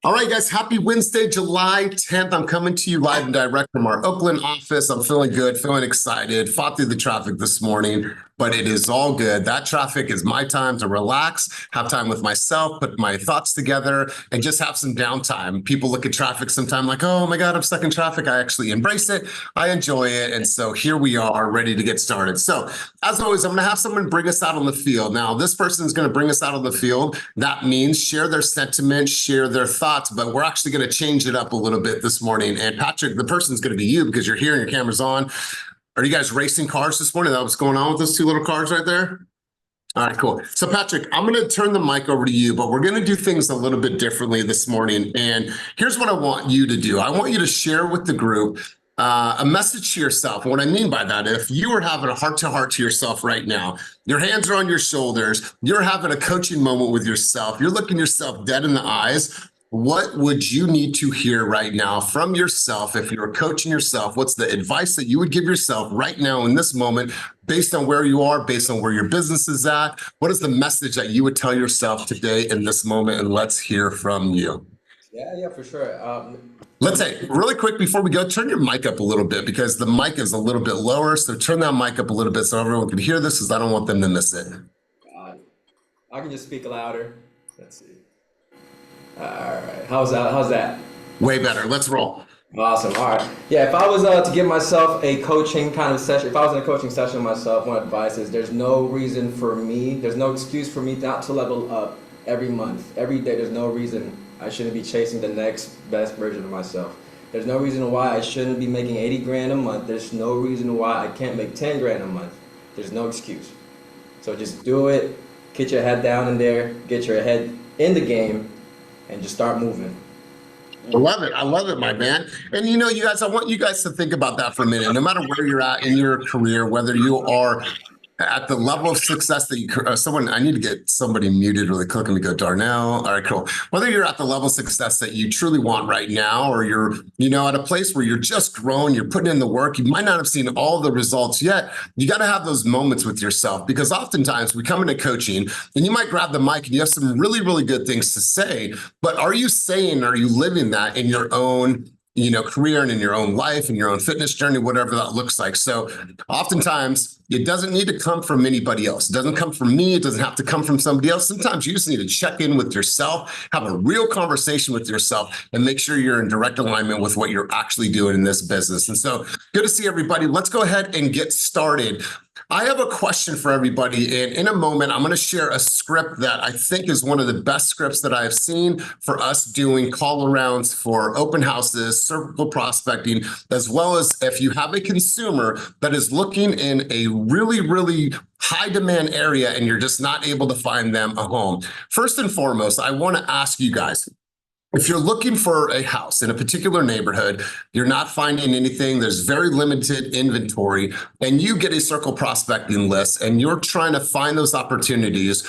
All right, guys, happy Wednesday, July 10th. I'm coming to you live and direct from our Oakland office. I'm feeling good, feeling excited. Fought through the traffic this morning, but it is all good. That traffic is my time to relax, have time with myself, put my thoughts together, and just have some downtime. People look at traffic sometimes like, oh my God, I'm stuck in traffic. I actually embrace it. I enjoy it. And so here we are ready to get started. So as always, I'm going to have someone bring us out on the field. Now, this person is going to bring us out on the field. That means share their sentiments, share their thoughts, but we're actually going to change it up a little bit this morning. And Patrick, the person's going to be you because you're here and your camera's on. Are you guys racing cars this morning? That what's going on with those two little cars right there? All right, cool. So Patrick, I'm going to turn the mic over to you, but we're going to do things a little bit differently this morning. And here's what I want you to do. I want you to share with the group a message to yourself. And what I mean by that, if you are having a heart to yourself right now, your hands are on your shoulders, you're having a coaching moment with yourself, you're looking yourself dead in the eyes, what would you need to hear right now from yourself if you're coaching yourself? What's the advice that you would give yourself right now in this moment, based on where you are, based on where your business is at? What is the message that you would tell yourself today in this moment? And let's hear from you. Yeah, for sure. Let's say, really quick before we go, turn your mic up a little bit because the mic is a little bit lower. So turn that mic up a little bit so everyone can hear this, because I don't want them to miss it. I can just speak louder. Let's see. All right. How's that? Way better. Let's roll. Awesome. All right. Yeah, if I was to give myself a coaching kind of session, if I was in a coaching session myself, one advice is there's no reason for me, there's no excuse for me not to level up every month, every day. There's no reason I shouldn't be chasing the next best version of myself. There's no reason why I shouldn't be making 80 grand a month. There's no reason why I can't make 10 grand a month. There's no excuse. So just do it, get your head down in there, get your head in the game, and just start moving. I love it. I love it, my man. And you know, you guys, I want you guys to think about that for a minute. No matter where you're at in your career, whether you are at the level of success that you, I need to get somebody muted really quick. Let me go, Darnell. All right, cool. Whether you're at the level of success that you truly want right now, or you're, at a place where you're just growing, you're putting in the work, you might not have seen all the results yet. You got to have those moments with yourself, because oftentimes we come into coaching and you might grab the mic and you have some really, really good things to say, but are you living that in your own career and in your own life and your own fitness journey, whatever that looks like? So oftentimes it doesn't need to come from anybody else. It doesn't come from me. It doesn't have to come from somebody else. Sometimes you just need to check in with yourself, have a real conversation with yourself, and make sure you're in direct alignment with what you're actually doing in this business. And so good to see everybody. Let's go ahead and get started. I have a question for everybody, and in a moment, I'm going to share a script that I think is one of the best scripts that I've seen for us doing call-arounds for open houses, circle prospecting, as well as if you have a consumer that is looking in a really, really high demand area and you're just not able to find them a home. First and foremost, I want to ask you guys, if you're looking for a house in a particular neighborhood, you're not finding anything, there's very limited inventory, and you get a circle prospecting list and you're trying to find those opportunities,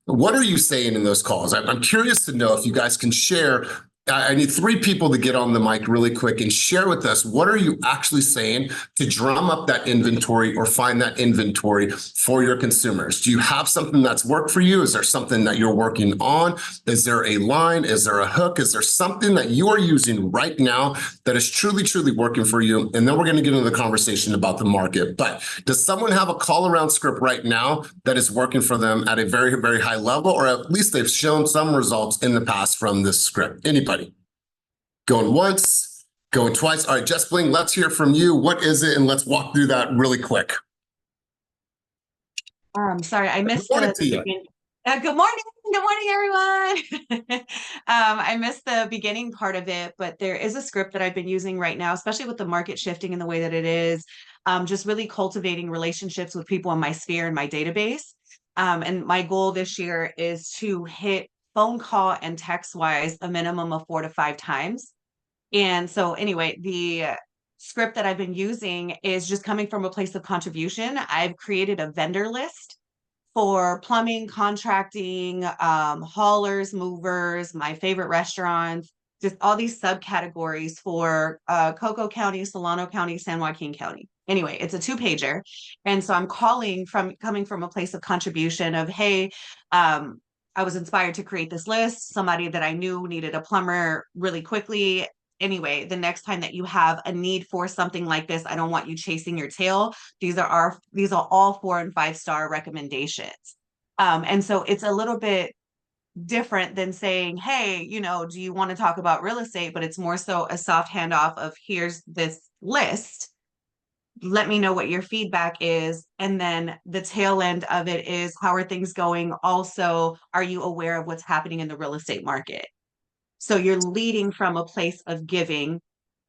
what are you saying in those calls? I'm curious to know if you guys can share. I need 3 people to get on the mic really quick and share with us, what are you actually saying to drum up that inventory or find that inventory for your consumers? Do you have something that's worked for you? Is there something that you're working on? Is there a line? Is there a hook? Is there something that you are using right now that is truly, truly working for you? And then we're going to get into the conversation about the market. But does someone have a call around script right now that is working for them at a very, very high level, or at least they've shown some results in the past from this script? Anybody? Going once, going twice. All right, Jess Bling, let's hear from you. What is it? And let's walk through that really quick. Sorry, I missed the beginning. Good morning. Good morning, everyone. I missed the beginning part of it, but there is a script that I've been using right now, especially with the market shifting in the way that it is, just really cultivating relationships with people in my sphere and my database. And my goal this year is to hit phone call and text wise a minimum of 4 to 5 times. And so anyway, the script that I've been using is just coming from a place of contribution. I've created a vendor list for plumbing, contracting, haulers, movers, my favorite restaurants, just all these subcategories for Cocoa County, Solano County, San Joaquin County. Anyway, it's a 2-pager. And so I'm coming from a place of contribution of, hey, I was inspired to create this list. Somebody that I knew needed a plumber really quickly. Anyway, the next time that you have a need for something like this, I don't want you chasing your tail. These are all 4 and 5 star recommendations. And so it's a little bit different than saying, hey, do you want to talk about real estate? But it's more so a soft handoff of, here's this list. Let me know what your feedback is. And then the tail end of it is, how are things going? Also, are you aware of what's happening in the real estate market? So you're leading from a place of giving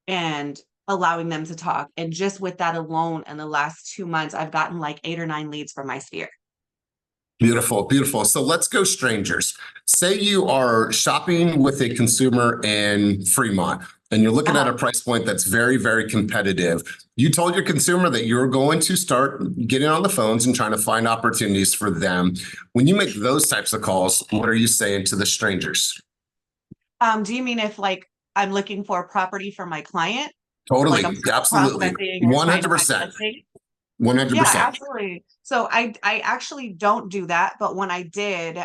and allowing them to talk. And just with that alone, in the last 2 months, I've gotten like 8 or 9 leads for my sphere. Beautiful, beautiful. So let's go strangers. Say you are shopping with a consumer in Fremont and you're looking at a price point that's very, very competitive. You told your consumer that you're going to start getting on the phones and trying to find opportunities for them. When you make those types of calls, what are you saying to the strangers? Do you mean if like I'm looking for a property for my client? Totally, Like I'm absolutely, prospecting or trying to find 100%. listing? 100%. Yeah, absolutely. So I actually don't do that, but when I did,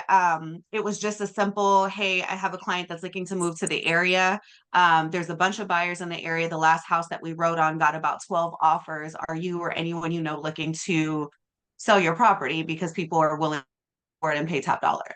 it was just a simple, hey, I have a client that's looking to move to the area. There's a bunch of buyers in the area. The last house that we wrote on got about 12 offers. Are you or anyone looking to sell your property? Because people are willing for it and pay top dollar.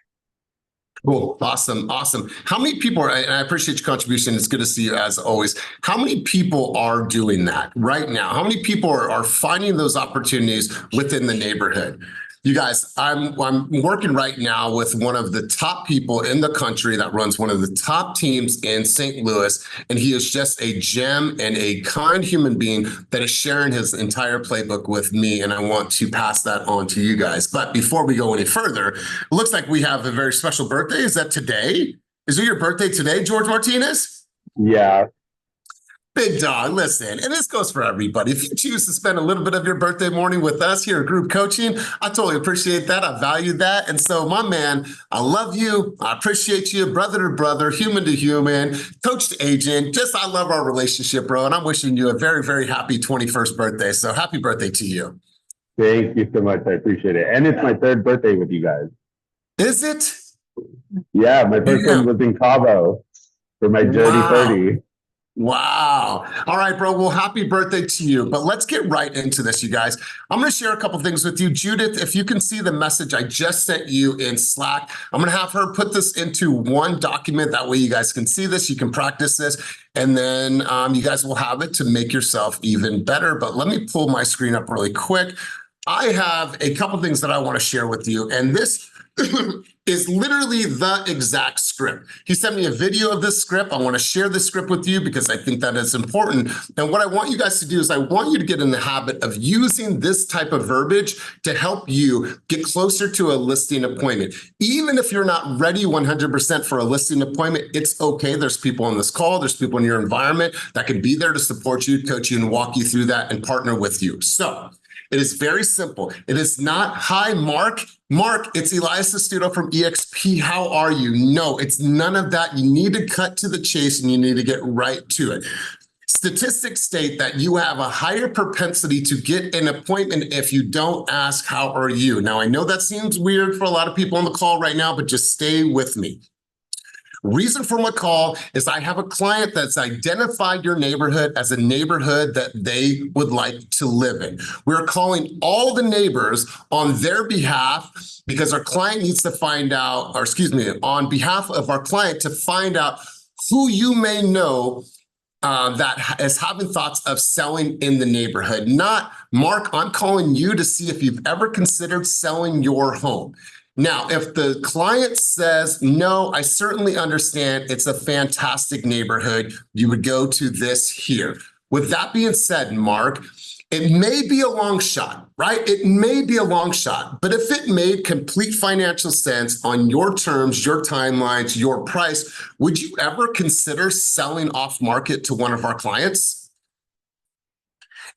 Cool. Awesome. Awesome. How many people are, and I appreciate your contribution. It's good to see you as always. How many people are doing that right now? How many people are finding those opportunities within the neighborhood? You guys, I'm working right now with one of the top people in the country that runs one of the top teams in St. Louis. And he is just a gem and a kind human being that is sharing his entire playbook with me. And I want to pass that on to you guys. But before we go any further, it looks like we have a very special birthday. Is that today? Is it your birthday today, George Martinez? Yeah. Big dog, listen, and this goes for everybody. If you choose to spend a little bit of your birthday morning with us here at Group Coaching, I totally appreciate that. I value that. And so, my man, I love you. I appreciate you, brother to brother, human to human, coach to agent. Just, I love our relationship, bro. And I'm wishing you a very, very happy 21st birthday. So happy birthday to you. Thank you so much. I appreciate it. And it's my 3rd birthday with you guys. Is it? Yeah, my first one was in Cabo for my dirty 30. Wow. All right, bro. Well, happy birthday to you. But let's get right into this, you guys. I'm going to share a couple things with you. Judith, if you can see the message I just sent you in Slack, I'm going to have her put this into one document. That way you guys can see this, you can practice this, and then you guys will have it to make yourself even better. But let me pull my screen up really quick. I have a couple things that I want to share with you, and this is literally the exact script. He sent me a video of this script. I want to share this script with you because I think that is important. And what I want you guys to do is I want you to get in the habit of using this type of verbiage to help you get closer to a listing appointment. Even if you're not ready 100% for a listing appointment, it's okay. There's people on this call, there's people in your environment that can be there to support you, coach you, and walk you through that and partner with you. So it is very simple. It is not, hi, Mark. Mark, it's Elias Astuto from EXP. How are you? No, it's none of that. You need to cut to the chase and you need to get right to it. Statistics state that you have a higher propensity to get an appointment if you don't ask, how are you? Now, I know that seems weird for a lot of people on the call right now, but just stay with me. Reason for my call is I have a client that's identified your neighborhood as a neighborhood that they would like to live in. We're calling all the neighbors on their behalf because our client needs to find out, or excuse me, on behalf of our client to find out who you may know that is having thoughts of selling in the neighborhood. Not, Mark, I'm calling you to see if you've ever considered selling your home. Now, if the client says, no, I certainly understand, it's a fantastic neighborhood, you would go to this here. With that being said, Mark, it may be a long shot, right? It may be a long shot, but if it made complete financial sense on your terms, your timelines, your price, would you ever consider selling off market to one of our clients?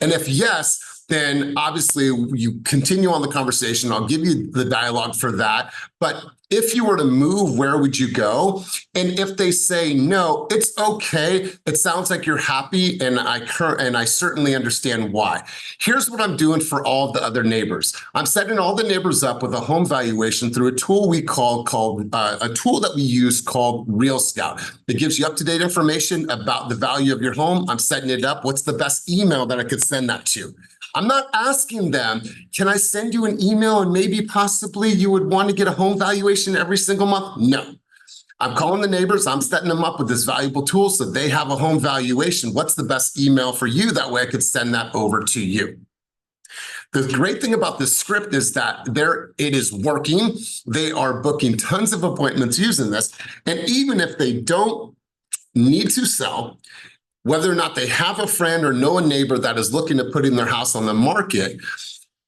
And if yes, then obviously you continue on the conversation. I'll give you the dialogue for that. But if you were to move, where would you go? And if they say no, it's okay. It sounds like you're happy, and I certainly understand why. Here's what I'm doing for all the other neighbors. I'm setting all the neighbors up with a home valuation through a tool we called a tool that we use called Real Scout. It gives you up-to-date information about the value of your home. I'm setting it up. What's the best email that I could send that to? I'm not asking them, can I send you an email and maybe possibly you would want to get a home valuation every single month? No. I'm calling the neighbors. I'm setting them up with this valuable tool so they have a home valuation. What's the best email for you? That way I could send that over to you. The great thing about this script is that it is working. They are booking tons of appointments using this. And even if they don't need to sell, whether or not they have a friend or know a neighbor that is looking at putting their house on the market,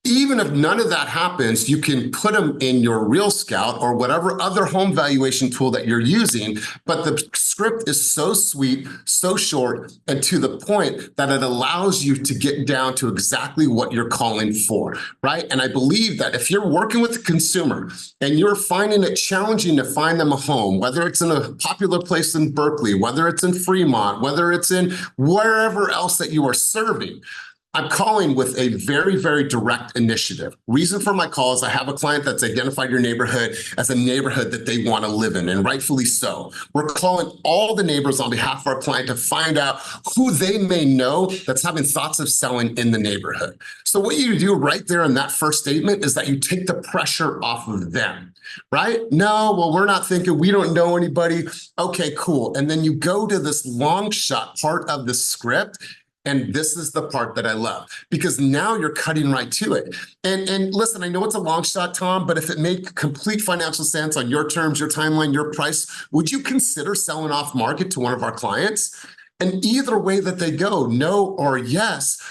even if none of that happens, you can put them in your Real Scout or whatever other home valuation tool that you're using. But the script is so sweet, so short, and to the point that it allows you to get down to exactly what you're calling for, right? And I believe that if you're working with a consumer and you're finding it challenging to find them a home, whether it's in a popular place in Berkeley, whether it's in Fremont, whether it's in wherever else that you are serving, I'm calling with a very, very direct initiative. Reason for my call is I have a client that's identified your neighborhood as a neighborhood that they want to live in, and rightfully so. We're calling all the neighbors on behalf of our client to find out who they may know that's having thoughts of selling in the neighborhood. So what you do right there in that first statement is that you take the pressure off of them, right? No, well, we're not thinking, we don't know anybody. Okay, cool. And then you go to this long shot part of the script. And this is the part that I love, because now you're cutting right to it. And listen, I know it's a long shot, Tom, but if it made complete financial sense on your terms, your timeline, your price, would you consider selling off market to one of our clients? And either way that they go, no or yes,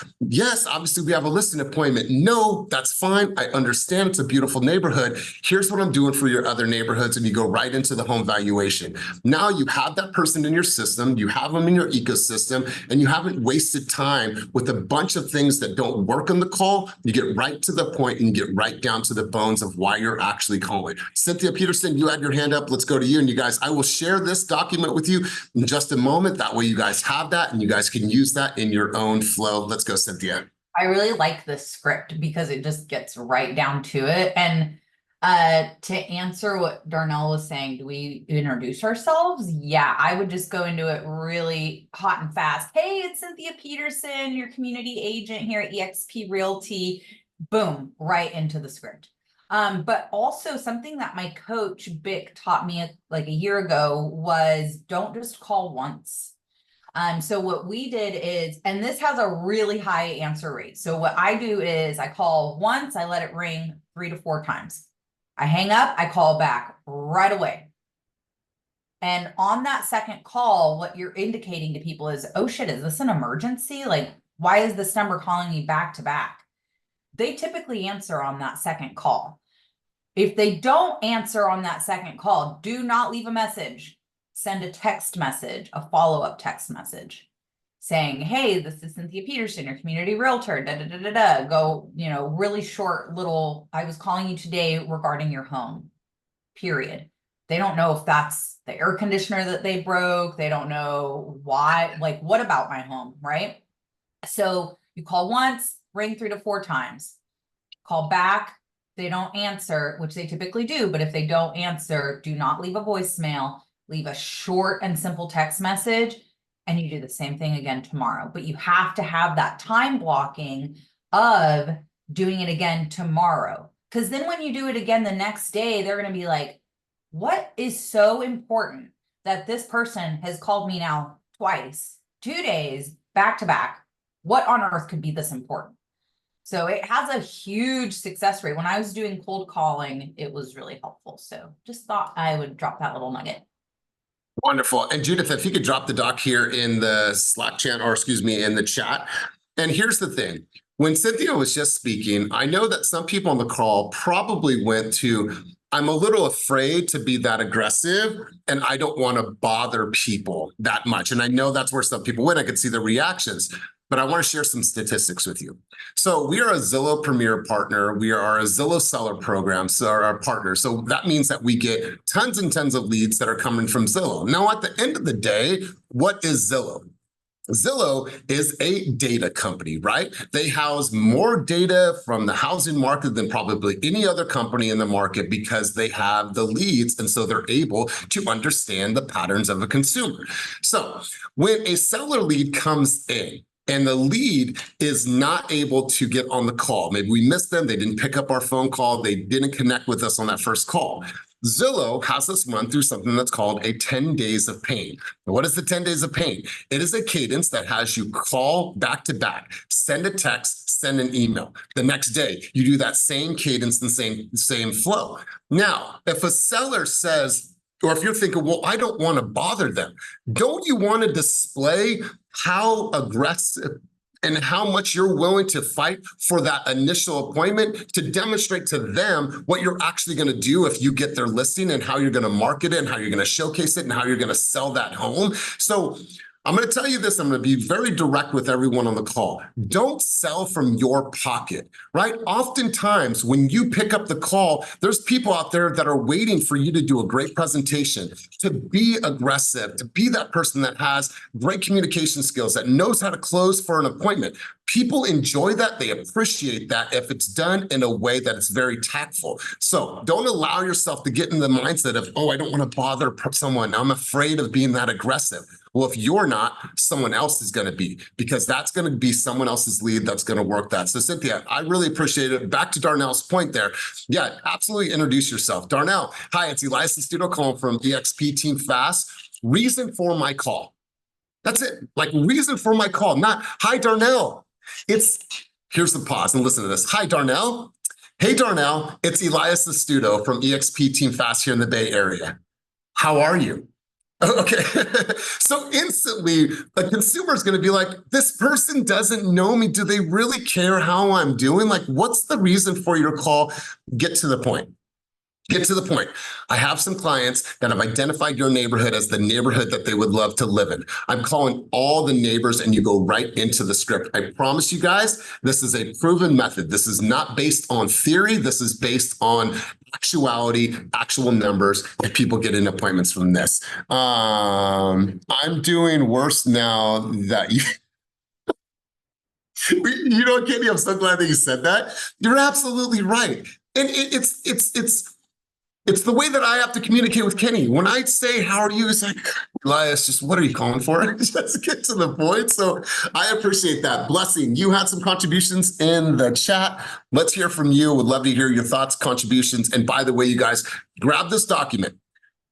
obviously we have a listing appointment. No, that's fine. I understand it's a beautiful neighborhood. Here's what I'm doing for your other neighborhoods. And you go right into the home valuation. Now you have that person in your system, you have them in your ecosystem, and you haven't wasted time with a bunch of things that don't work on the call. You get right to the point and you get right down to the bones of why you're actually calling. Cynthia Peterson, you had your hand up. Let's go to you. And you guys, I will share this document with you in just a moment. That way you guys have that and you guys can use that in your own flow. Let's go, Cynthia. I really like this script because it just gets right down to it. And to answer what Darnell was saying, do we introduce ourselves? Yeah, I would just go into it really hot and fast. Hey, it's Cynthia Peterson, your community agent here at eXp Realty. Boom, right into the script. But also something that my coach Bick taught me like a year ago was don't just call once. So what we did is, and this has a really high answer rate. So what I do is I call once, I let it ring 3 to 4 times. I hang up, I call back right away. And on that second call, what you're indicating to people is, oh shit, is this an emergency? Like, why is this number calling me back to back? They typically answer on that second call. If they don't answer on that second call, do not leave a message. Send a text message, a follow-up text message saying, hey, this is Cynthia Peterson, your community realtor, Go, really short little, I was calling you today regarding your home, period. They don't know if that's the air conditioner that they broke. They don't know why, like, what about my home, right? So you call once, ring 3 to 4 times, call back. They don't answer, which they typically do. But if they don't answer, do not leave a voicemail. Leave a short and simple text message, and you do the same thing again tomorrow. But you have to have that time blocking of doing it again tomorrow. Because then when you do it again the next day, they're going to be like, what is so important that this person has called me now twice, 2 days, back to back? What on earth could be this important? So it has a huge success rate. When I was doing cold calling, it was really helpful. So just thought I would drop that little nugget. Wonderful. And Judith, if you could drop the doc here in the Slack channel, or excuse me, in the chat. And here's the thing. When Cynthia was just speaking, I know that some people on the call probably went to, I'm a little afraid to be that aggressive and I don't want to bother people that much. And I know that's where some people went. I could see the reactions. but I want to share some statistics with you. So we are a Zillow Premier partner. We are a Zillow seller program, so our partner. So that means that we get tons and tons of leads that are coming from Zillow. Now, at the end of the day, what is Zillow? Zillow is a data company, right? They house more data from the housing market than probably any other company in the market because they have the leads, and so they're able to understand the patterns of a consumer. So when a seller lead comes in, and the lead is not able to get on the call, maybe we missed them, they didn't pick up our phone call, they didn't connect with us on that first call. Zillow has us run through something that's called a 10 days of pain. Now, what is the 10 days of pain? It is a cadence that has you call back to back, send a text, send an email. The next day, you do that same cadence and same flow. Now, if a seller says, or if you're thinking, well, I don't want to bother them, don't you want to display how aggressive and how much you're willing to fight for that initial appointment to demonstrate to them what you're actually going to do if you get their listing and how you're going to market it and how you're going to showcase it and how you're going to sell that home. So I'm going to tell you this, I'm going to be very direct with everyone on the call. Don't sell from your pocket, right? Oftentimes when you pick up the call, there's people out there that are waiting for you to do a great presentation, to be aggressive, to be that person that has great communication skills, that knows how to close for an appointment. People enjoy that, they appreciate that if it's done in a way that is very tactful. So don't allow yourself to get in the mindset of, oh, I don't want to bother someone, I'm afraid of being that aggressive. Well, if you're not, someone else is going to be, because that's going to be someone else's lead that's going to work that. So Cynthia, I really appreciate it. Back to Darnell's point there. Yeah, absolutely introduce yourself. Darnell, hi, it's Elias Astuto calling from EXP Team Fast. Reason for my call. That's it. Like, reason for my call, not, hi, Darnell. Here's the pause and listen to this. Hi, Darnell. Hey, Darnell, it's Elias Astuto from EXP Team Fast here in the Bay Area. How are you? Okay, so instantly a consumer is going to be like, this person doesn't know me. Do they really care how I'm doing? Like, what's the reason for your call? Get to the point. Get to the point. I have some clients that have identified your neighborhood as the neighborhood that they would love to live in. I'm calling all the neighbors and you go right into the script. I promise you guys, this is a proven method. This is not based on theory. This is based on actuality, actual numbers, and people get in appointments from this. I'm doing worse now that you know, Kenny, I'm so glad that you said that. You're absolutely right. And it's the way that I have to communicate with Kenny. When I say, how are you? It's like, Elias, just what are you calling for? Just get to the point. So I appreciate that. Blessing, you had some contributions in the chat. Let's hear from you. Would love to hear your thoughts, contributions. And by the way, you guys, grab this document.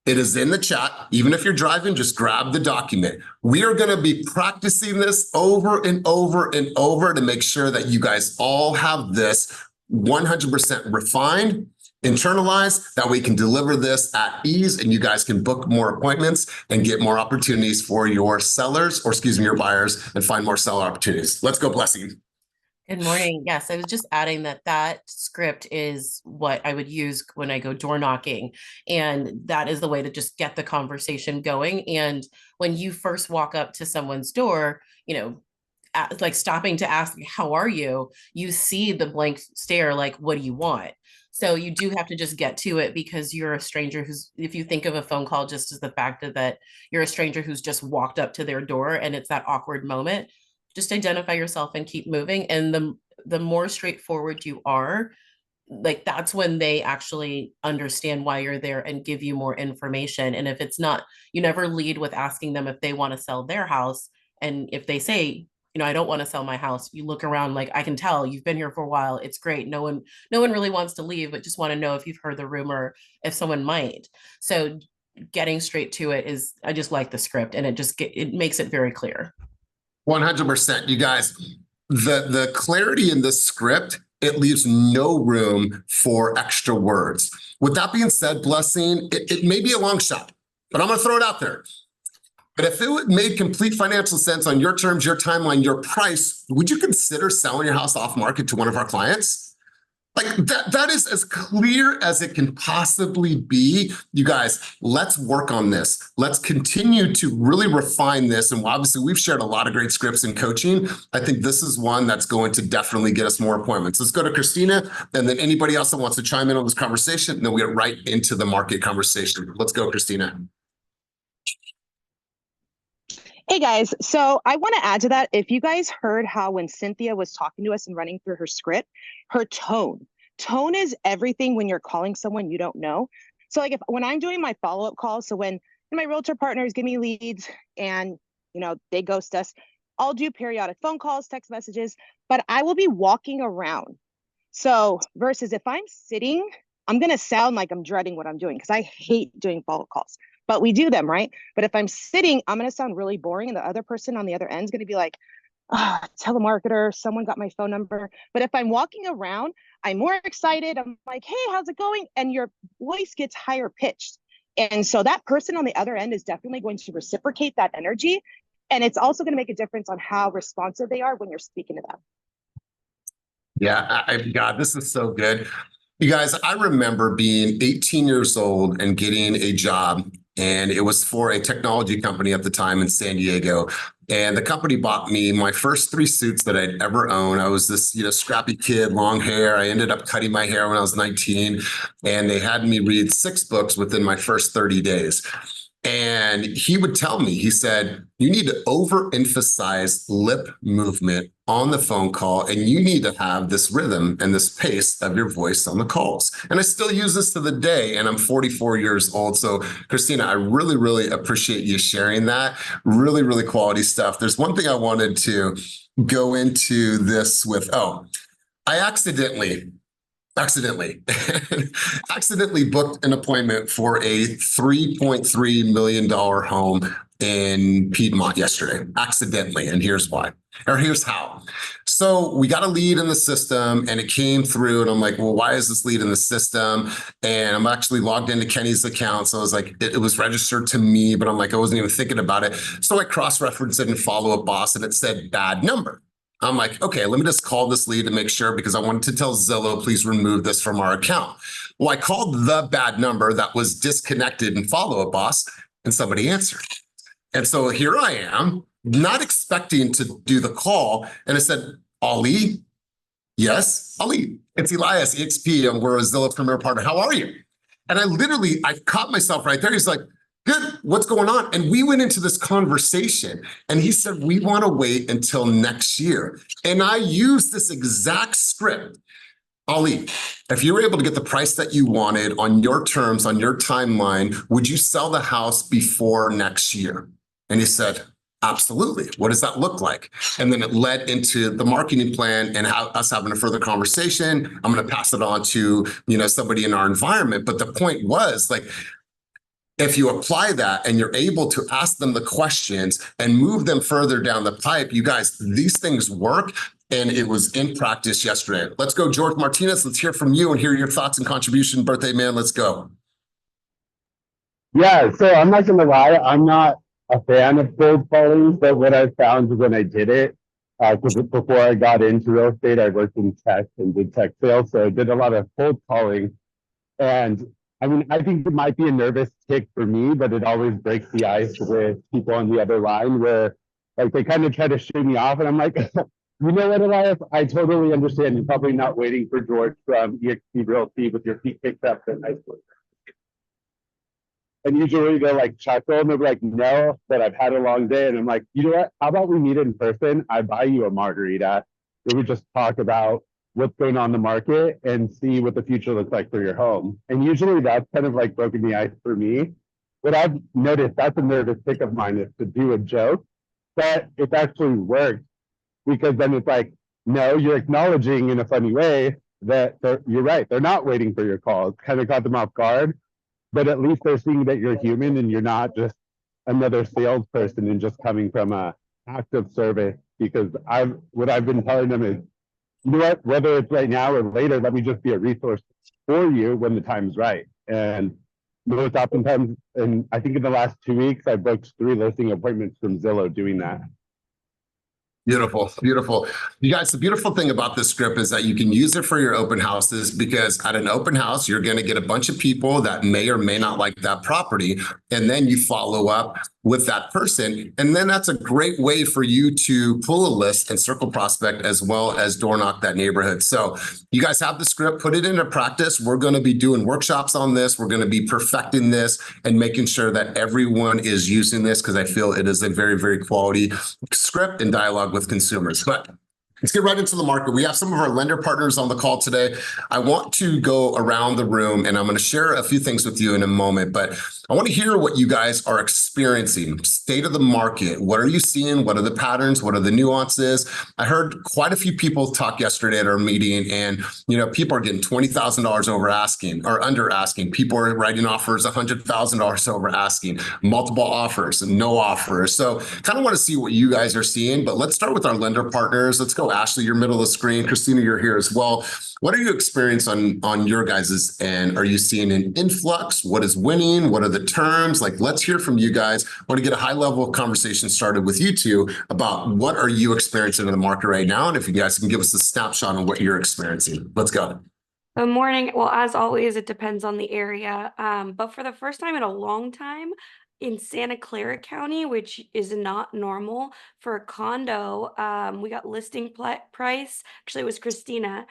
It is in the chat. Even if you're driving, just grab the document. We are going to be practicing this over and over and over to make sure that you guys all have this 100% refined, internalize, that we can deliver this at ease and you guys can book more appointments and get more opportunities for your sellers, or excuse me, your buyers, and find more seller opportunities. Let's go, Blessing. Good morning. Yes, I was just adding that script is what I would use when I go door knocking. And that is the way to just get the conversation going. And when you first walk up to someone's door, you know, like stopping to ask, how are you? You see the blank stare, like, what do you want? So you do have to just get to it, because you're a stranger who's, if you think of a phone call just as the fact that you're a stranger who's just walked up to their door and it's that awkward moment, just identify yourself and keep moving. And the more straightforward you are, like, that's when they actually understand why you're there and give you more information. And if it's not, you never lead with asking them if they want to sell their house. And if they say, you know, I don't want to sell my house, you look around like, I can tell you've been here for a while. It's great. No one really wants to leave, but just want to know if you've heard the rumor, if someone might. So getting straight to it is, I just like the script, and it makes it very clear. 100%. You guys, the clarity in the script, it leaves no room for extra words. With that being said, Blessing, it may be a long shot, but I'm going to throw it out there. But if it made complete financial sense on your terms, your timeline, your price, would you consider selling your house off market to one of our clients? Like that is as clear as it can possibly be. You guys, let's work on this. Let's continue to really refine this. And obviously we've shared a lot of great scripts in coaching. I think this is one that's going to definitely get us more appointments. Let's go to Christina, and then anybody else that wants to chime in on this conversation, and then we get right into the market conversation. Let's go, Christina. Hey guys, so I want to add to that. If you guys heard how when Cynthia was talking to us and running through her script, her tone is everything when you're calling someone you don't know. So like when I'm doing my follow-up calls, so when my realtor partners give me leads and they ghost us, I'll do periodic phone calls, text messages, but I will be walking around. So versus if I'm sitting, I'm going to sound like I'm dreading what I'm doing because I hate doing follow-up calls. But we do them, right? But if I'm sitting, I'm going to sound really boring. And the other person on the other end is going to be like, telemarketer, someone got my phone number. But if I'm walking around, I'm more excited. I'm like, hey, how's it going? And your voice gets higher pitched. And so that person on the other end is definitely going to reciprocate that energy. And it's also going to make a difference on how responsive they are when you're speaking to them. Yeah, God, this is so good. You guys, I remember being 18 years old and getting a job, and it was for a technology company at the time in San Diego. And the company bought me my first 3 suits that I'd ever owned. I was this, scrappy kid, long hair. I ended up cutting my hair when I was 19, and they had me read 6 books within my first 30 days. And he would tell me, he said, you need to overemphasize lip movement on the phone call, and you need to have this rhythm and this pace of your voice on the calls. And I still use this to the day, and I'm 44 years old. So Christina, I really, really appreciate you sharing that. Really, really quality stuff. There's one thing I wanted to go into this with. I accidentally booked an appointment for a $3.3 million home in Piedmont yesterday, accidentally. And here's why, or here's how. So we got a lead in the system and it came through, and I'm like, well, why is this lead in the system? And I'm actually logged into Kenny's account. So I was like, it was registered to me, but I'm like, I wasn't even thinking about it. So I cross-referenced it in Follow Up Boss, and it said bad number. I'm like, okay, let me just call this lead to make sure, because I wanted to tell Zillow, please remove this from our account. Well, I called the bad number that was disconnected in Follow Up Boss, and somebody answered. And so here I am, not expecting to do the call. And I said, Ali? Yes, Ali. It's Elias, EXP, and we're a Zillow Premier Partner. How are you? And I caught myself right there. He's like, good, what's going on? And we went into this conversation, and he said, we want to wait until next year. And I used this exact script. Ali, if you were able to get the price that you wanted on your terms, on your timeline, would you sell the house before next year? And he said, absolutely. What does that look like? And then it led into the marketing plan and us having a further conversation. I'm going to pass it on to, somebody in our environment. But the point was, like, if you apply that and you're able to ask them the questions and move them further down the pipe, you guys, these things work. And it was in practice yesterday. Let's go, George Martinez. Let's hear from you and hear your thoughts and contribution. Birthday man, let's go. Yeah, so I'm not gonna lie, I'm not a fan of cold calling, but what I found when I did it, because before I got into real estate, I worked in tech and did tech sales, so I did a lot of cold calling. And I mean, I think it might be a nervous tick for me, but it always breaks the ice with people on the other line where, like, they kind of try to shoo me off, and I'm like, you know what, Elias? I totally understand. You're probably not waiting for George from EXP Realty with your feet kicked up in high school. And usually they're like chuckle and they're like, no, but I've had a long day. And I'm like, you know what? How about we meet in person? I buy you a margarita. We would just talk about what's going on in the market and see what the future looks like for your home. And usually that's kind of like broken the ice for me. What I've noticed, that's a nervous tick of mine, is to do a joke, but it's actually worked, because then it's like, no, you're acknowledging in a funny way that you're right. They're not waiting for your call. It's kind of caught them off guard. But at least they're seeing that you're human and you're not just another salesperson and just coming from a act of service. Because what I've been telling them is, you know what, whether it's right now or later, let me just be a resource for you when the time's right. And most oftentimes, and I think in the last 2 weeks, I booked 3 listing appointments from Zillow doing that. Beautiful, beautiful. You guys, the beautiful thing about this script is that you can use it for your open houses, because at an open house, you're going to get a bunch of people that may or may not like that property. And then you follow up with that person. And then that's a great way for you to pull a list and circle prospect as well as door knock that neighborhood. So you guys have the script, put it into practice. We're going to be doing workshops on this. We're going to be perfecting this and making sure that everyone is using this, because I feel it is a very, very quality script and dialogue with consumers. But let's get right into the market. We have some of our lender partners on the call today. I want to go around the room and I'm going to share a few things with you in a moment, but I want to hear what you guys are experiencing. State of the market. What are you seeing? What are the patterns? What are the nuances? I heard quite a few people talk yesterday at our meeting, and people are getting $20,000 over asking or under asking. People are writing offers $100,000 over asking, multiple offers and no offers. So kind of want to see what you guys are seeing, but let's start with our lender partners. Let's go, Ashley, you're middle of the screen. Christina, you're here as well. What are you experiencing on your guys' end? Are you seeing an influx? What is winning? What are the terms? Like, let's hear from you guys. I want to get a high level of conversation started with you two about what are you experiencing in the market right now? And if you guys can give us a snapshot on what you're experiencing. Let's go. Good morning. Well, as always, it depends on the area. But for the first time in a long time in Santa Clara County, which is not normal for a condo, we got listing price. Actually, it was Christina.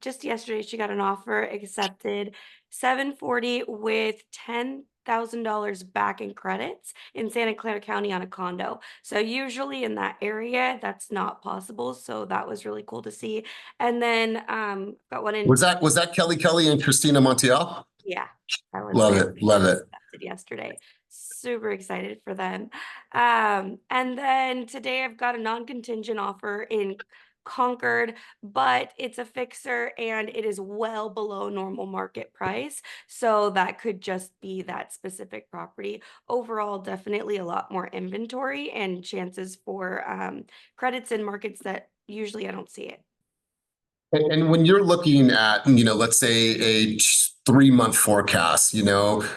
Just yesterday, she got an offer accepted, $740 with $10,000 back in credits in Santa Clara County on a condo. So usually in that area, that's not possible. So that was really cool to see. And then got one in. Was that Kelly and Christina Montiel? Yeah, that was Love it. Love it. Yesterday. Super excited for them. And then today I've got a non-contingent offer in Concord, but it's a fixer and it is well below normal market price. So that could just be that specific property. Overall, definitely a lot more inventory and chances for credits in markets that usually I don't see it. And when you're looking at, let's say a 3-month forecast,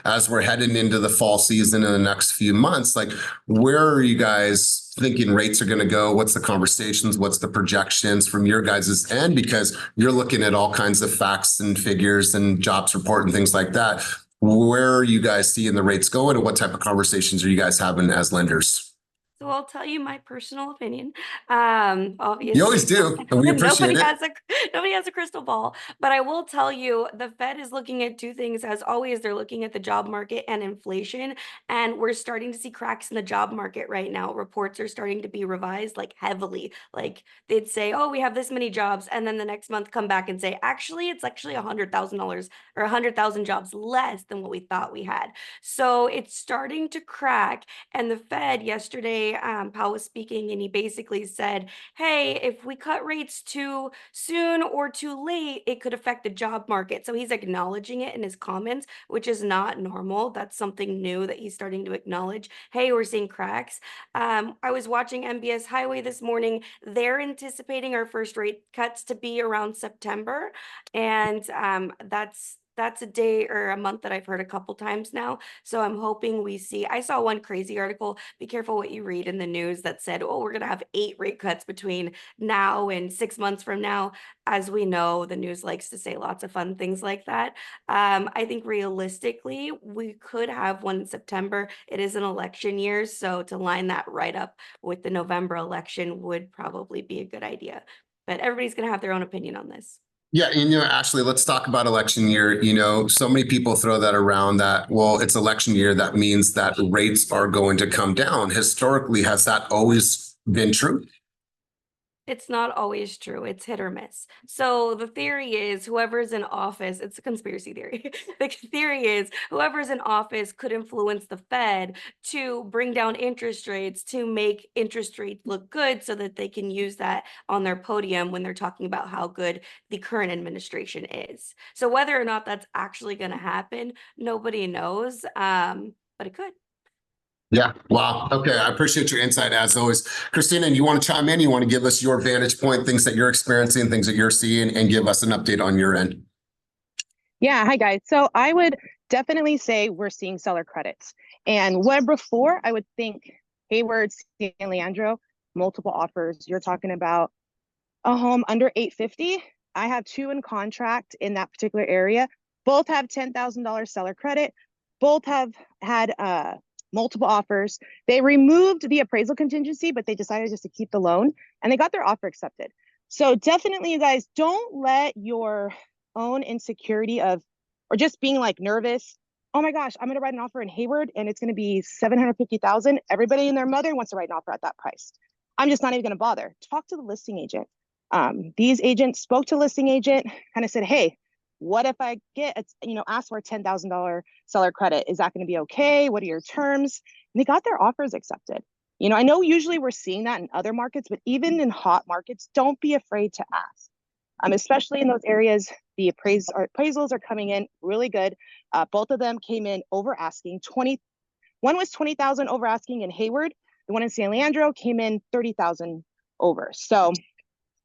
as we're heading into the fall season in the next few months, like, where are you guys thinking rates are going to go? What's the conversations? What's the projections from your guys' end? Because you're looking at all kinds of facts and figures and jobs report and things like that. Where are you guys seeing the rates going, and what type of conversations are you guys having as lenders? So I'll tell you my personal opinion. Obviously, you always do, and we appreciate nobody has a crystal ball, but I will tell you the Fed is looking at two things. As always, they're looking at the job market and inflation, and we're starting to see cracks in the job market right now. Reports are starting to be revised like heavily. Like they'd say, oh, we have this many jobs, and then the next month come back and say, actually, it's actually $100,000 or 100,000 jobs less than what we thought we had. So it's starting to crack, and the Fed yesterday, Powell was speaking, and he basically said, hey, if we cut rates too soon or too late, it could affect the job market. So he's acknowledging it in his comments, which is not normal. That's something new that he's starting to acknowledge. Hey, we're seeing cracks. I was watching MBS Highway this morning. They're anticipating our first rate cuts to be around September. And that's a day or a month that I've heard a couple times now. So I'm hoping we see. I saw one crazy article, be careful what you read in the news, that said, oh, we're going to have 8 rate cuts between now and 6 months from now. As we know, the news likes to say lots of fun things like that. I think realistically, we could have one in September. It is an election year, so to line that right up with the November election would probably be a good idea. But everybody's going to have their own opinion on this. Yeah, and Ashley, let's talk about election year. So many people throw that around that, well, it's election year. That means that rates are going to come down. Historically, has that always been true? It's not always true. It's hit or miss. So the theory is whoever's in office, it's a conspiracy theory. The theory is whoever's in office could influence the Fed to bring down interest rates to make interest rates look good so that they can use that on their podium when they're talking about how good the current administration is. So whether or not that's actually going to happen, nobody knows, but it could. Yeah. Wow. Okay. I appreciate your insight as always. Christina, you want to chime in? You want to give us your vantage point, things that you're experiencing, things that you're seeing, and give us an update on your end? Yeah. Hi, guys. So I would definitely say we're seeing seller credits. And where before I would think Hayward, San Leandro, these are the best rates. And now we're seeing seller credits. And I would say we're seeing seller credits. And multiple offers. You're talking about a home under 850. I have 2 in contract in that particular area. Both have $10,000 seller credit. Both have had multiple offers. They removed the appraisal contingency, but they decided just to keep the loan, and they got their offer accepted. So definitely, you guys, don't let your own insecurity of, or just being like nervous, oh my gosh, I'm going to write an offer in Hayward and it's going to be 750,000. Everybody and their mother wants to write an offer at that price. I'm just not even going to bother. Talk to the listing agent. These agents spoke to listing agent, kind of said, hey, what if I get, ask for a $10,000 seller credit? Is that going to be okay? What are your terms? And they got their offers accepted. I know usually we're seeing that in other markets, but even in hot markets, don't be afraid to ask. Especially in those areas, the appraisals are coming in really good. Both of them came in over asking. One was 20,000 over asking in Hayward. The one in San Leandro came in 30,000 over. So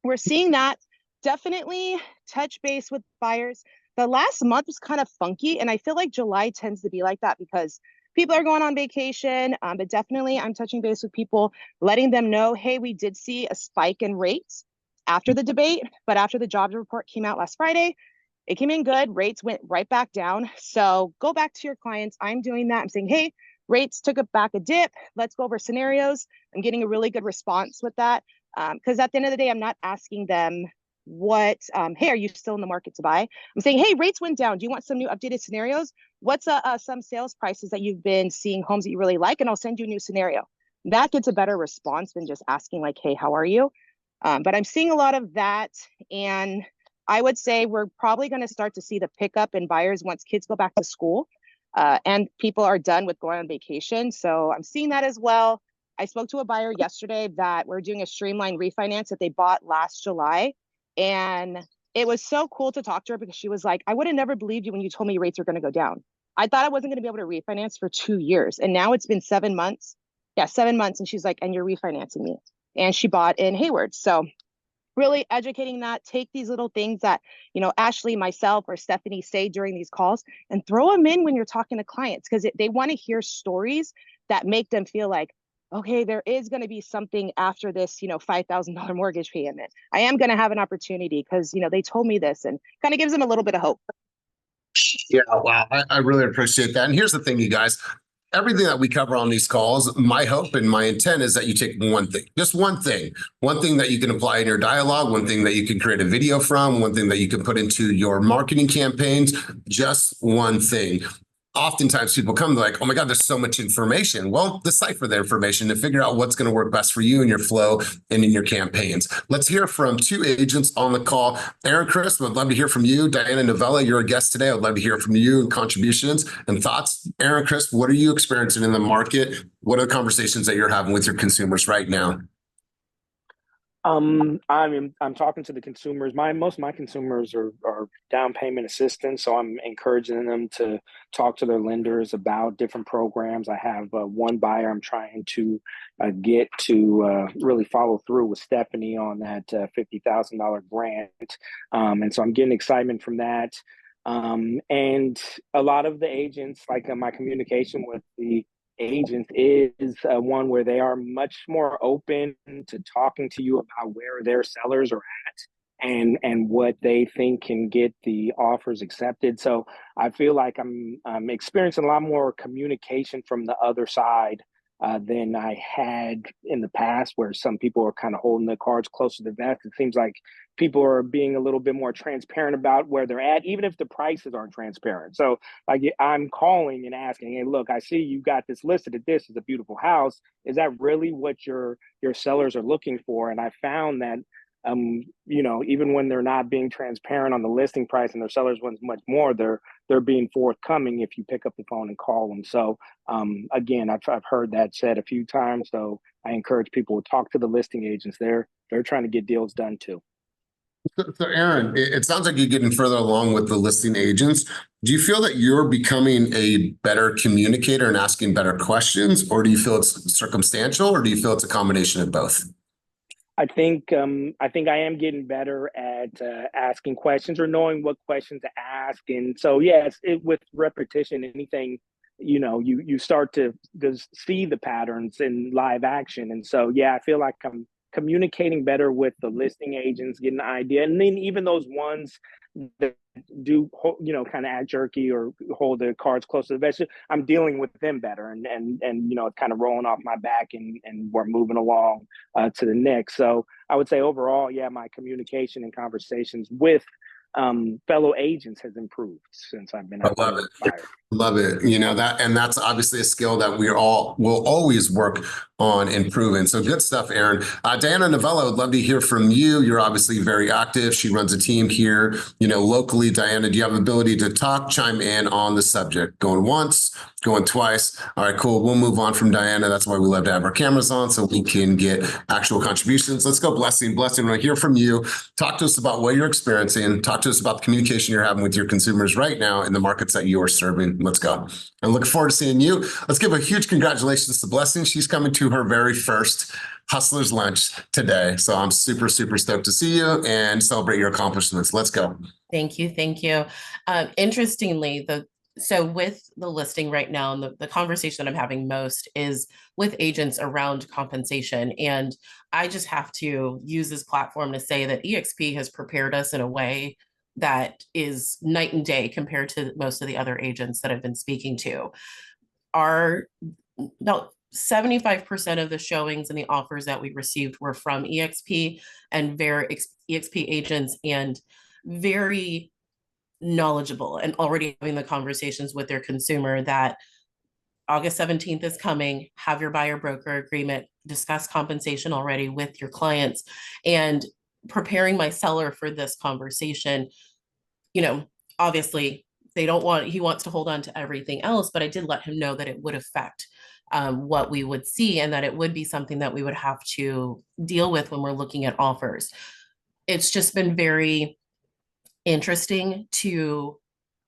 we're seeing that. Definitely touch base with buyers. The last month was kind of funky, and I feel like July tends to be like that because people are going on vacation. But definitely, I'm touching base with people, letting them know, hey, we did see a spike in rates after the debate, but after the jobs report came out last Friday, it came in good. Rates went right back down. So go back to your clients. I'm doing that. I'm saying, hey, rates took back a dip. Let's go over scenarios. I'm getting a really good response with that. Because at the end of the day, I'm not asking them hey, are you still in the market to buy? I'm saying, hey, rates went down. Do you want some new updated scenarios? What's some sales prices that you've been seeing homes that you really like? And I'll send you a new scenario. That gets a better response than just asking like, hey, how are you? But I'm seeing a lot of that. And I would say we're probably going to start to see the pickup in buyers once kids go back to school and people are done with going on vacation. So I'm seeing that as well. I spoke to a buyer yesterday that we're doing a streamlined refinance that they bought last July. And it was so cool to talk to her because she was like, I would have never believed you when you told me rates are going to go down. I thought I wasn't going to be able to refinance for 2 years. And now it's been 7 months. Yeah, 7 months. And she's like, and you're refinancing me. And she bought in Hayward. So really educating that, take these little things that, Ashley, myself, or Stephanie say during these calls and throw them in when you're talking to clients because they want to hear stories that make them feel like, okay, there is going to be something after this, $5,000 mortgage payment. I am going to have an opportunity because, they told me this, and kind of gives them a little bit of hope. Yeah, wow. I really appreciate that. And here's the thing, you guys. Everything that we cover on these calls, my hope and my intent is that you take one thing, just one thing that you can apply in your dialogue, one thing that you can create a video from, one thing that you can put into your marketing campaigns, just one thing. Oftentimes people come like, oh my God, there's so much information. Well, decipher the information to figure out what's going to work best for you in your flow and in your campaigns. Let's hear from 2 agents on the call. Aaron, Chris, I'd love to hear from you. Diana Novella, you're a guest today. I'd love to hear from you and contributions and thoughts. Aaron, Chris, what are you experiencing in the market? What are the conversations that you're having with your consumers right now? I'm talking to the consumers. Most of my consumers are down payment assistance, so I'm encouraging them to talk to their lenders about different programs. I have one buyer I'm trying to get to really follow through with Stephanie on that $50,000 grant, and so I'm getting excitement from that. And a lot of the agents, like my communication with the agents is one where they are much more open to talking to you about where their sellers are at and what they think can get the offers accepted. So I feel like I'm experiencing a lot more communication from the other side than I had in the past, where some people are kind of holding their cards close to the vest. It seems like people are being a little bit more transparent about where they're at, even if the prices aren't transparent. So like I'm calling and asking, hey, look, I see you got this listed at this is a beautiful house. Is that really what your sellers are looking for? And I found that even when they're not being transparent on the listing price and their sellers want much more, they're being forthcoming if you pick up the phone and call them. So again, I've heard that said a few times. So I encourage people to talk to the listing agents. They're trying to get deals done too. So Aaron, it sounds like you're getting further along with the listing agents. Do you feel that you're becoming a better communicator and asking better questions, or do you feel it's circumstantial, or do you feel it's a combination of both? I think I am getting better at asking questions or knowing what questions to ask, and so yes, with repetition, anything you start to see the patterns in live action. And so, yeah, I feel like I'm communicating better with the listing agents, getting the idea. And then even those ones that do, kind of act jerky or hold their cards close to the vest, I'm dealing with them better, and kind of rolling off my back, and we're moving along to the next. So I would say overall, yeah, my communication and conversations with fellow agents has improved since I've been I out love there it. with buyers. Love it. That's obviously a skill that we all will always work on improving. So good stuff, Aaron. Diana Novello, I'd love to hear from you. You're obviously very active. She runs a team here, locally. Diana, do you have the ability to talk, chime in on the subject? Going once, going twice. All right, cool. We'll move on from Diana. That's why we love to have our cameras on so we can get actual contributions. Let's go, Blessing. Blessing, when I hear from you, talk to us about what you're experiencing. Talk to us about the communication you're having with your consumers right now in the markets that you are serving. Let's go. I'm looking forward to seeing you. Let's give a huge congratulations to Blessing. She's coming to her very first Hustlers Lunch today. So I'm super, super stoked to see you and celebrate your accomplishments. Let's go. Thank you. Thank you. Interestingly, so with the listing right now, and the conversation that I'm having most is with agents around compensation. And I just have to use this platform to say that EXP has prepared us in a way that is night and day compared to most of the other agents that I've been speaking to. About 75% of the showings and the offers that we received were from EXP and EXP agents, and very knowledgeable and already having the conversations with their consumer that August 17th is coming, have your buyer broker agreement, discuss compensation already with your clients, and preparing my seller for this conversation. Obviously he wants to hold on to everything else, but I did let him know that it would affect what we would see, and that it would be something that we would have to deal with when we're looking at offers. It's just been very interesting to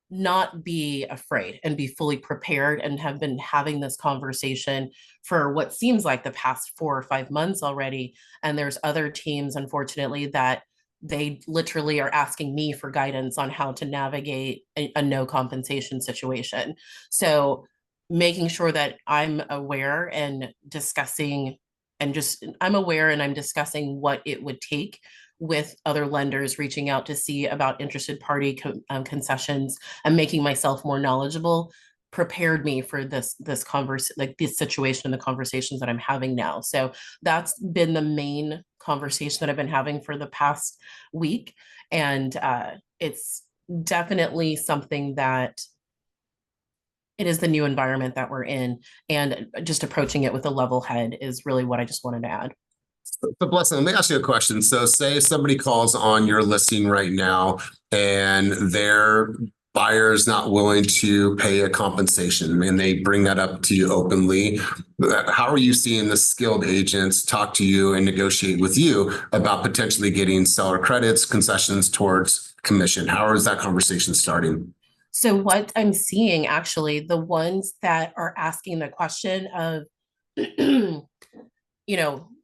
not be afraid and be fully prepared, and have been having this conversation for what seems like the past 4 or 5 months already. And there's other teams, unfortunately, that they literally are asking me for guidance on how to navigate a no compensation situation. So making sure that I'm aware and discussing, I'm aware and I'm discussing what it would take with other lenders, reaching out to see about interested party concessions, and making myself more knowledgeable, prepared me for this situation and the conversations that I'm having now. So that's been the main conversation that I've been having for the past week. And it's definitely something that it is the new environment that we're in, and just approaching it with a level head is really what I just wanted to add. So Blessing, let me ask you a question. So say somebody calls on your listing right now and their buyer is not willing to pay a compensation, and they bring that up to you openly. How are you seeing the skilled agents talk to you and negotiate with you about potentially getting seller credits, concessions towards commission? How is that conversation starting? So what I'm seeing, actually, the ones that are asking the question of,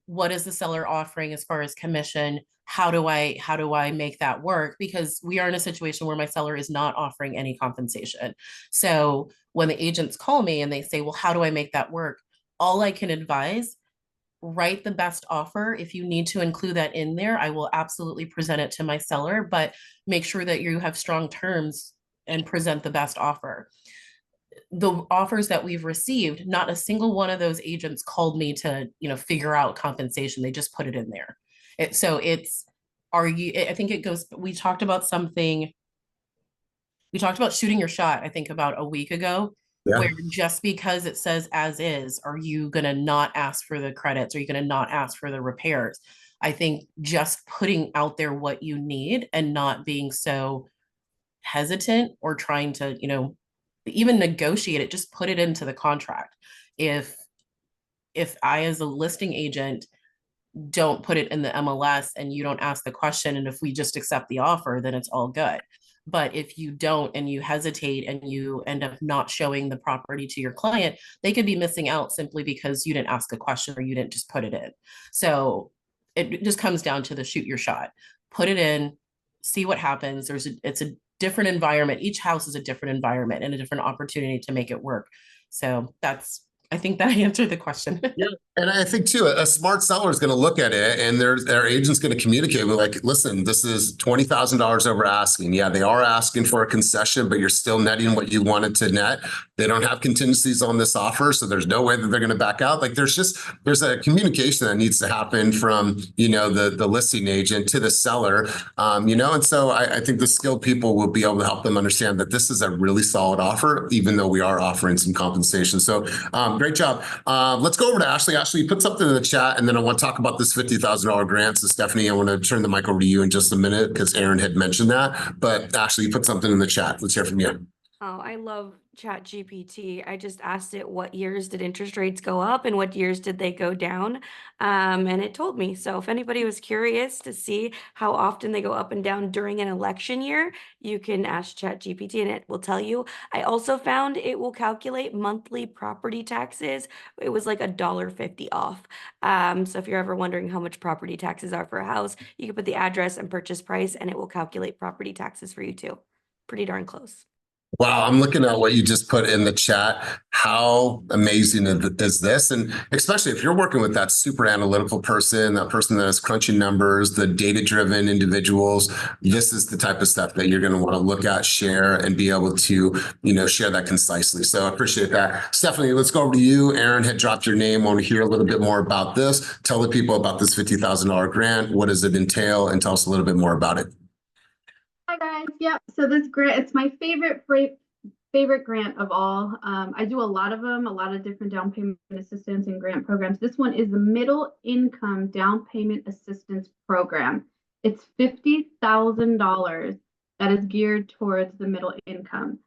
what is the seller offering as far as commission? How do I make that work? Because we are in a situation where my seller is not offering any compensation. So when the agents call me and they say, well, how do I make that work? All I can advise, write the best offer. If you need to include that in there, I will absolutely present it to my seller, but make sure that you have strong terms and present the best offer. The offers that we've received, not a single one of those agents called me to, figure out compensation. They just put it in there. I think it goes, we talked about shooting your shot, I think about a week ago, where just because it says as is, are you going to not ask for the credits? Are you going to not ask for the repairs? I think just putting out there what you need and not being so hesitant or trying to, even negotiate it, just put it into the contract. If I, as a listing agent, don't put it in the MLS and you don't ask the question, and if we just accept the offer, then it's all good. But if you don't, and you hesitate, and you end up not showing the property to your client, they could be missing out simply because you didn't ask a question or you didn't just put it in. So it just comes down to the shoot your shot, put it in, see what happens. It's a different environment. Each house is a different environment and a different opportunity to make it work. So I think that answered the question. Yeah. And I think too, a smart seller is going to look at it and their agent's going to communicate with like, listen, this is $20,000 over asking. Yeah, they are asking for a concession, but you're still netting what you wanted to net. They don't have contingencies on this offer, so there's no way that they're going to back out. Like there's a communication that needs to happen from, the listing agent to the seller, and so I think the skilled people will be able to help them understand that this is a really solid offer, even though we are offering some compensation. So great job. Let's go over to Ashley. Ashley, you put something in the chat, and then I want to talk about this $50,000 grant. So Stephanie, I want to turn the mic over to you in just a minute because Aaron had mentioned that. But Ashley, you put something in the chat. Let's hear from you. Oh, I love ChatGPT. I just asked it what years did interest rates go up and what years did they go down, and it told me. So if anybody was curious to see how often they go up and down during an election year, you can ask ChatGPT and it will tell you. I also found it will calculate monthly property taxes. It was like $1.50 off. So if you're ever wondering how much property taxes are for a house, you can put the address and purchase price, and it will calculate property taxes for you too. Pretty darn close. Wow, I'm looking at what you just put in the chat. How amazing is this? And especially if you're working with that super analytical person, that person that is crunching numbers, the data-driven individuals, this is the type of stuff that you're going to want to look at, share, and be able to, share that concisely. So I appreciate that. Stephanie, let's go over to you. Aaron had dropped your name. I want to hear a little bit more about this. Tell the people about this $50,000 grant. What does it entail? And tell us a little bit more about it. Hi guys. Yep. So this grant, it's my favorite grant of all. I do a lot of them, a lot of different down payment assistance and grant programs. This one is the Middle Income Down Payment Assistance Program. It's $50,000 that is geared towards the middle income,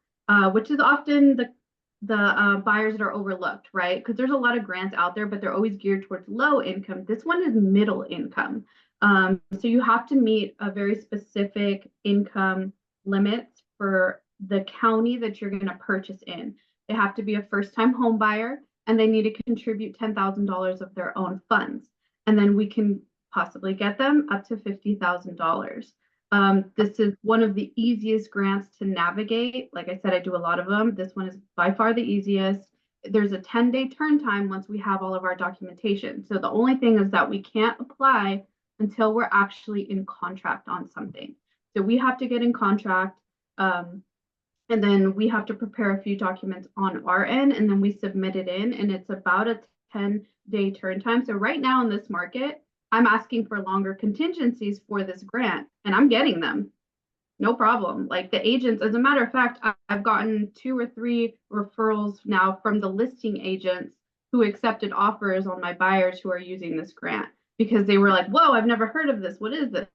which is often the buyers that are overlooked, right? Because there's a lot of grants out there, but they're always geared towards low income. This one is middle income. So you have to meet a very specific income limits for the county that you're going to purchase in. They have to be a first-time home buyer, and they need to contribute $10,000 of their own funds. And then we can possibly get them up to $50,000. This is one of the easiest grants to navigate. Like I said, I do a lot of them. This one is by far the easiest. There's a 10-day turn time once we have all of our documentation. So the only thing is that we can't apply until we're actually in contract on something. So we have to get in contract, and then we have to prepare a few documents on our end, and then we submit it in, and it's about a 10-day turn time. So right now in this market, I'm asking for longer contingencies for this grant, and I'm getting them. No problem. Like the agents, as a matter of fact, I've gotten 2 or 3 referrals now from the listing agents who accepted offers on my buyers who are using this grant, because they were like, whoa, I've never heard of this. What is this?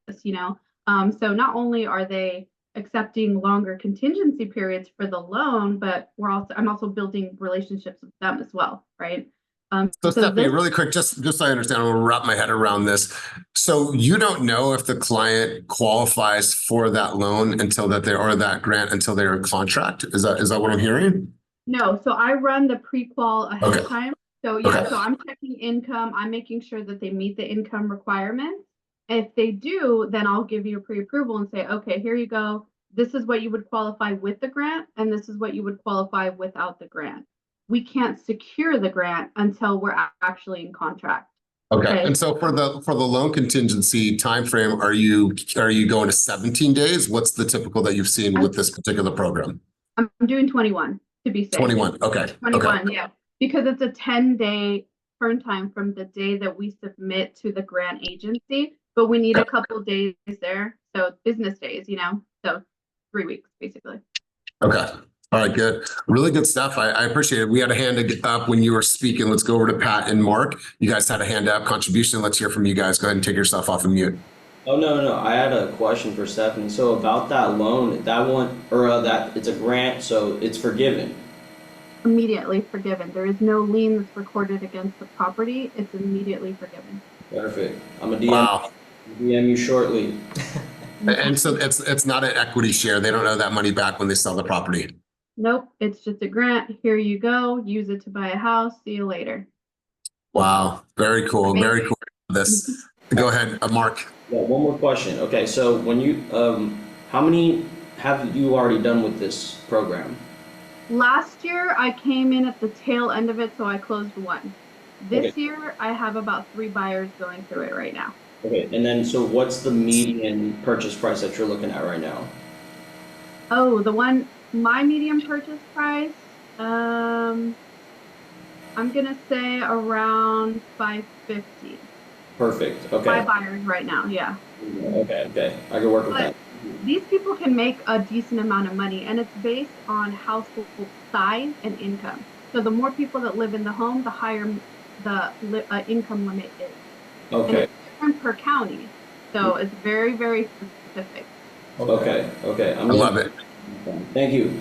So not only are they accepting longer contingency periods for the loan, but I'm also building relationships with them as well, right? So Stephanie, really quick, just so I understand, I'm gonna wrap my head around this. So you don't know if the client qualifies for that loan until that grant until they're in contract? Is that what I'm hearing? No, so I run the pre-qual ahead of time. So yeah, Okay. So I'm checking income. I'm making sure that they meet the income requirements. If they do, then I'll give you a pre-approval and say, okay, here you go. This is what you would qualify with the grant, and this is what you would qualify without the grant. We can't secure the grant until we're actually in contract. Okay. And so for the loan contingency timeframe, are you going to 17 days? What's the typical that you've seen with this particular program? I'm doing 21 to be safe. 21. Okay. 21, yeah. Because it's a 10-day turn time from the day that we submit to the grant agency, but we need a couple of days there. So business days, so 3 weeks basically. Okay. All right, good. Really good stuff. I appreciate it. We had a hand up when you were speaking. Let's go over to Pat and Mark. You guys had a hand up contribution. Let's hear from you guys. Go ahead and take yourself off of mute. Oh, no. I had a question for Stephanie. So about that loan, that it's a grant, so it's forgiven. Immediately forgiven. There is no lien that's recorded against the property. It's immediately forgiven. Perfect. I'm a DM you shortly. And so it's not an equity share. They don't owe that money back when they sell the property. Nope. It's just a grant. Here you go. Use it to buy a house. See you later. Wow. Very cool. Amazing. Very cool. Go ahead, Mark. Yeah, one more question. Okay, so when you how have you already done with this program? Last year, I came in at the tail end of it, so I closed one. This year, I have about 3 buyers going through it right now. Okay, and then so what's the median purchase price that you're looking at right now? Oh, my medium purchase price, I'm gonna say around 550. Perfect. Okay. 5 buyers right now, yeah. Okay. I can work with that. These people can make a decent amount of money, and it's based on household size and income. So the more people that live in the home, the higher the income limit is. Okay. And it's different per county, so it's very, very specific. Okay. I love it. Thank you.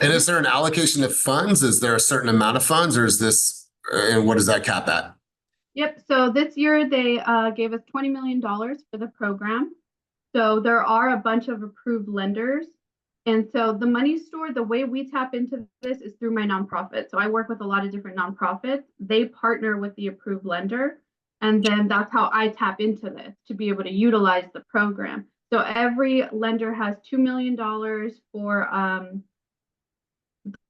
And is there an allocation of funds? Is there a certain amount of funds, or is this, and what does that cap at? Yep. So this year they gave us $20 million for the program. So there are a bunch of approved lenders. And so the money store, the way we tap into this is through my nonprofit. So I work with a lot of different nonprofits. They partner with the approved lender. And then that's how I tap into this to be able to utilize the program. So every lender has $2 million for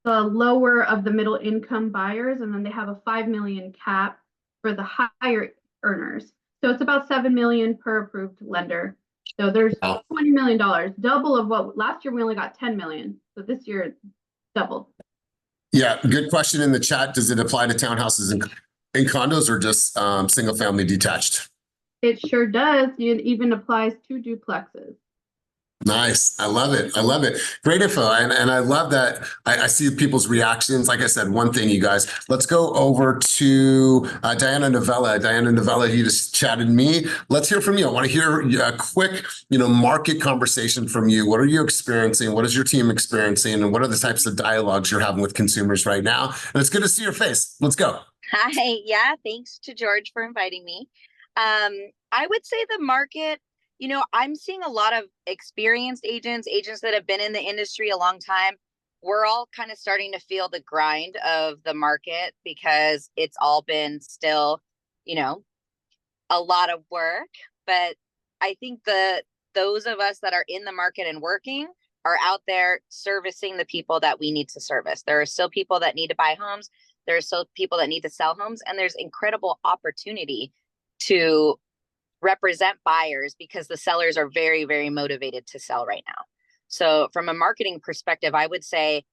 the lower of the middle income buyers. And then they have a 5 million cap for the higher earners. So it's about 7 million per approved lender. So there's $20 million, double of what last year we only got 10 million. So this year it's doubled. Yeah, good question in the chat. Does it apply to townhouses and condos, or just single family detached? It sure does. It even applies to duplexes. Nice. I love it. I love it. Great info. And I love that. I see people's reactions. Like I said, one thing, you guys, let's go over to Diana Novella. Diana Novella, you just chatted me. Let's hear from you. I want to hear a quick, market conversation from you. What are you experiencing? What is your team experiencing? And what are the types of dialogues you're having with consumers right now? And it's good to see your face. Let's go. Hi. Yeah. Thanks to George for inviting me. I would say the market, I'm seeing a lot of experienced agents that have been in the industry a long time. We're all kind of starting to feel the grind of the market because it's all been still, a lot of work. But I think those of us that are in the market and working are out there servicing the people that we need to service. There are still people that need to buy homes. There are still people that need to sell homes, and there's incredible opportunity to represent buyers because the sellers are very, very motivated to sell right now. So from a marketing perspective, I would say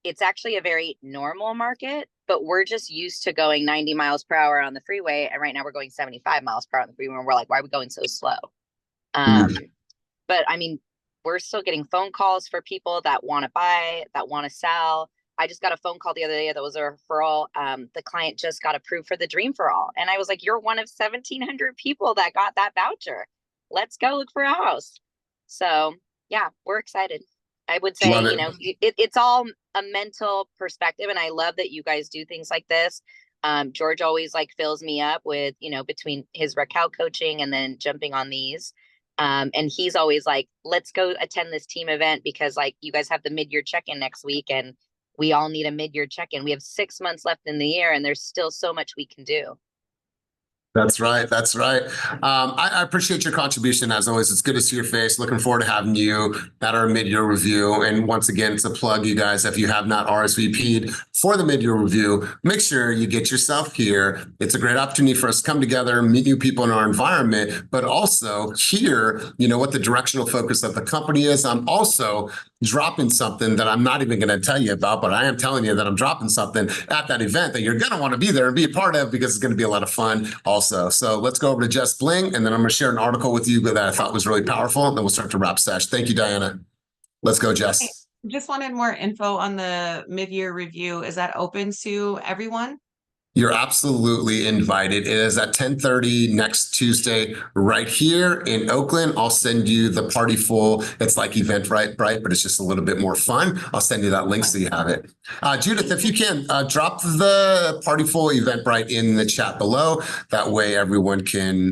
it's actually a very normal market, but we're just used to going 90 miles per hour on the freeway. And right now we're going 75 miles per hour on the freeway. And we're like, why are we going so slow? But I mean, we're still getting phone calls for people that want to buy, that want to sell. I just got a phone call the other day that was a referral. The client just got approved for the Dream for All. And I was like, you're one of 1,700 people that got that voucher. Let's go look for a house. So yeah, we're excited. I would say, it's all a mental perspective. And I love that you guys do things like this. George always fills me up with, between his Raquel coaching and then jumping on these. And he's always like, let's go attend this team event because you guys have the mid-year check-in next week. And we all need a mid-year check-in. We have 6 months left in the year and there's still so much we can do. That's right. That's right. I appreciate your contribution as always. It's good to see your face. Looking forward to having you at our mid-year review. And once again, it's a plug, you guys. If you have not RSVP'd for the mid-year review, make sure you get yourself here. It's a great opportunity for us to come together, meet new people in our environment, but also hear, what the directional focus of the company is. I'm also dropping something that I'm not even going to tell you about, but I am telling you that I'm dropping something at that event that you're going to want to be there and be a part of because it's going to be a lot of fun also. So let's go over to Jess Bling, and then I'm going to share an article with you that I thought was really powerful, and then we'll start to wrap sesh. Thank you, Diana. Let's go, Jess. Just wanted more info on the mid-year review. Is that open to everyone? You're absolutely invited. It is at 10:30 next Tuesday right here in Oakland. I'll send you the party full. It's like Eventbrite, but it's just a little bit more fun. I'll send you that link so you have it. Judith, if you can, drop the party full Eventbrite in the chat below. That way everyone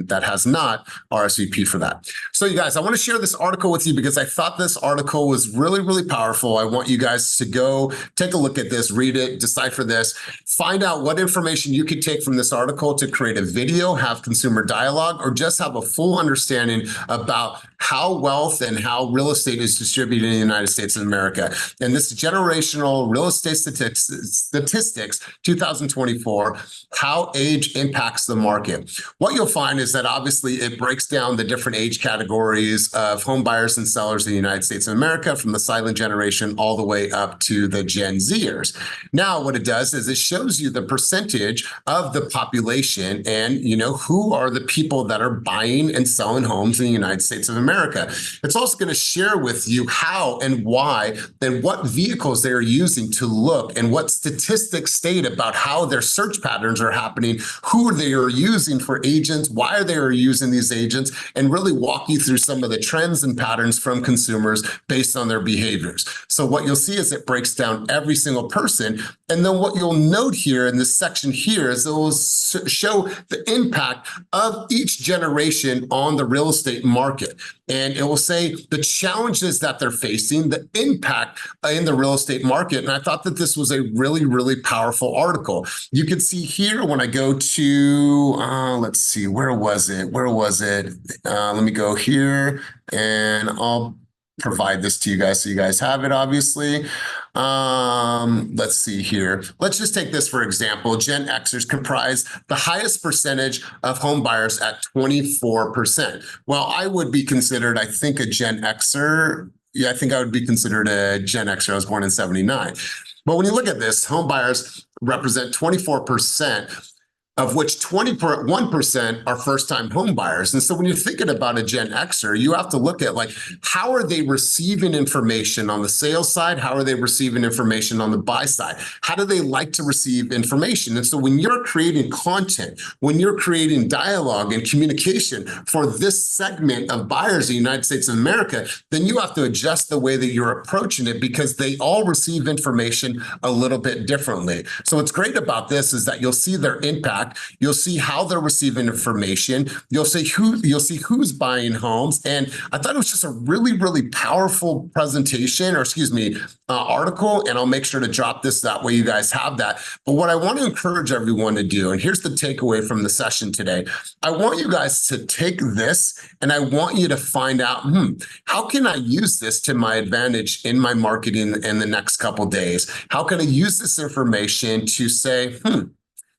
that has not RSVP for that. So you guys, I want to share this article with you because I thought this article was really, really powerful. I want you guys to go take a look at this, read it, decipher this, find out what information information you could take from this article to create a video, have consumer dialogue, or just have a full understanding about how wealth and how real estate is distributed in the United States of America. And this generational real estate statistics 2024, how age impacts the market. What you'll find is that obviously it breaks down the different age categories of home buyers and sellers in the United States of America, from the silent generation all the way up to the Gen Zers. Now, what it does is it shows you the percentage of the population and, you know, who are the people that are buying and selling homes in the United States of America. It's also going to share with you how and why and what vehicles they're using to look and what statistics state about how their search patterns are happening, who they are using for agents, why they are using these agents, and really walk you through some of the trends and patterns from consumers based on their behaviors. So what you'll see is it breaks down every single person. And then what you'll note here in this section here is it will show the impact of each generation on the real estate market. And it will say the challenges that they're facing, the impact in the real estate market. And I thought that this was a really, really powerful article. You can see here when I go to, let's see, where was it? Let me go here and I'll provide this to you guys so you guys have it, obviously. Let's see here. Let's just take this for example. Gen Xers comprise the highest percentage of home buyers at 24%. Well, I would be considered, I think, a Gen Xer. Yeah, I think I would be considered a Gen Xer. I was born in 79. But when you look at this, home buyers represent 24%, of which 21% are first-time home buyers. And so when you're thinking about a Gen Xer, you have to look at, like, how are they receiving information on the sales side? How are they receiving information on the buy side? How do they like to receive information? And so when you're creating content, when you're creating dialogue and communication for this segment of buyers in the United States of America, then you have to adjust the way that you're approaching it, because they all receive information a little bit differently. So what's great about this is that you'll see their impact. You'll see how they're receiving information. You'll see who's buying homes. And I thought it was just a really, really powerful presentation, or article. And I'll make sure to drop this, that way you guys have that. But what I want to encourage everyone to do, and here's the takeaway from the session today, I want you guys to take this and I want you to find out, how can I use this to my advantage in my marketing in the next couple days? How can I use this information to say,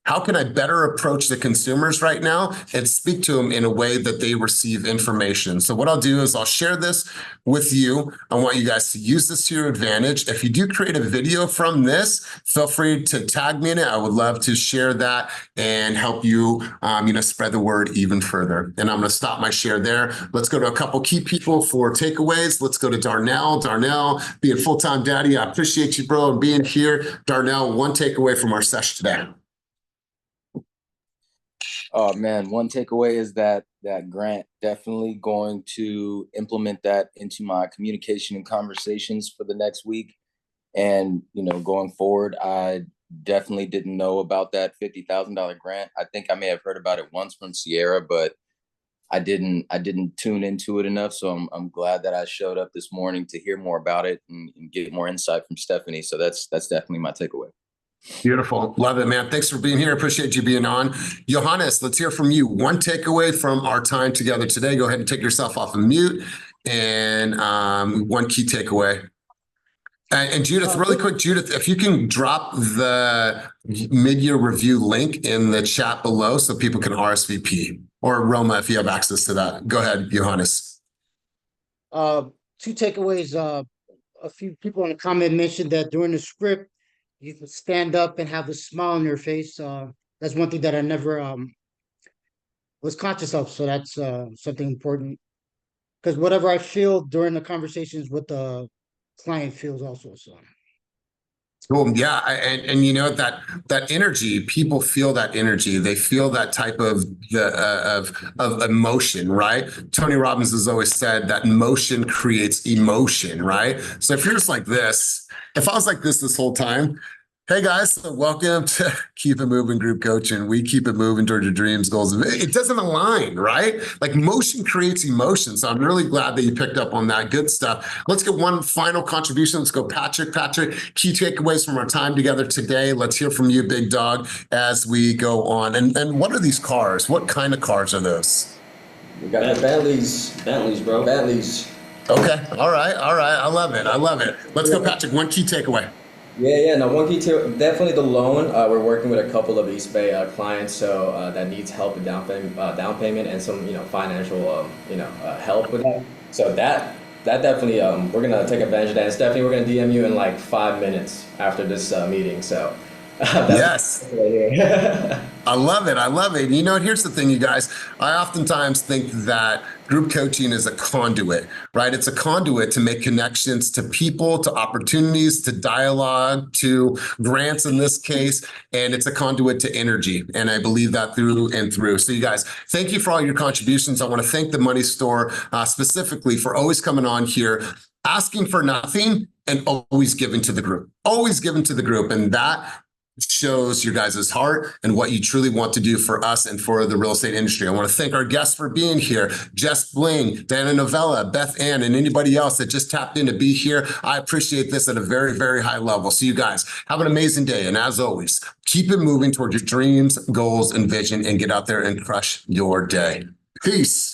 how can I better approach the consumers right now and speak to them in a way that they receive information? So what I'll do is I'll share this with you. I want you guys to use this to your advantage. If you do create a video from this, feel free to tag me in it. I would love to share that and help you, spread the word even further. And I'm going to stop my share there. Let's go to a couple key people for takeaways. Let's go to Darnell. Darnell, being full-time daddy, I appreciate you, bro, and being here. Darnell, one takeaway from our session today. Oh man, one takeaway is that Grant definitely going to implement that into my communication and conversations for the next week. And, going forward, I definitely didn't know about that $50,000 grant. I think I may have heard about it once from Sierra, but I didn't tune into it enough. So I'm glad that I showed up this morning to hear more about it and get more insight from Stephanie. So that's definitely my takeaway. Beautiful. Love it, man. Thanks for being here. Appreciate you being on. Johannes, let's hear from you. One takeaway from our time together today. Go ahead and take yourself off of mute. And one key takeaway. And Judith, really quick, Judith, if you can drop the mid-year review link in the chat below so people can RSVP. Or Roma, if you have access to that. Go ahead, Johannes. Two takeaways. A few people in the comment mentioned that during the script, you can stand up and have a smile on your face. That's one thing that I never was conscious of. So that's something important. Because whatever I feel during the conversations with the client feels also. So. Cool. Yeah, and that energy, people feel that energy. They feel that type of emotion, right? Tony Robbins has always said that motion creates emotion, right? So if you're just like this, if I was like this whole time, Hey guys, so welcome to Keep It Moving Group Coaching. We keep it moving toward your dreams, goals. It doesn't align, right? Like motion creates emotion. So I'm really glad that you picked up on that. Good stuff. Let's get one final contribution. Let's go, Patrick. Patrick, key takeaways from our time together today. Let's hear from you, big dog, as we go on. And what are these cars? What kind of cars are those? We got the Bentleys. Bentleys, bro. Bentleys. Okay. All right. I love it. Let's go, Patrick. One key takeaway. Yeah. No, one key to definitely the loan. We're working with a couple of East Bay clients, so that needs help with down payment, and some financial help with that. So that definitely we're gonna take advantage of that. And Stephanie, we're gonna DM you in like 5 minutes after this meeting. So yes. I love it. You know, here's the thing, you guys. I oftentimes think that group coaching is a conduit, right? It's a conduit to make connections to people, to opportunities, to dialogue, to grants in this case, and it's a conduit to energy. And I believe that through and through. So you guys, thank you for all your contributions. I want to thank the Money Store specifically for always coming on here, asking for nothing and always giving to the group, And that shows your guys' heart and what you truly want to do for us and for the real estate industry. I want to thank our guests for being here. Jess Bling, Dana Novella, Beth Ann, and anybody else that just tapped in to be here. I appreciate this at a very, very high level. So you guys have an amazing day. And as always, keep it moving towards your dreams, goals, and vision, and get out there and crush your day. Peace.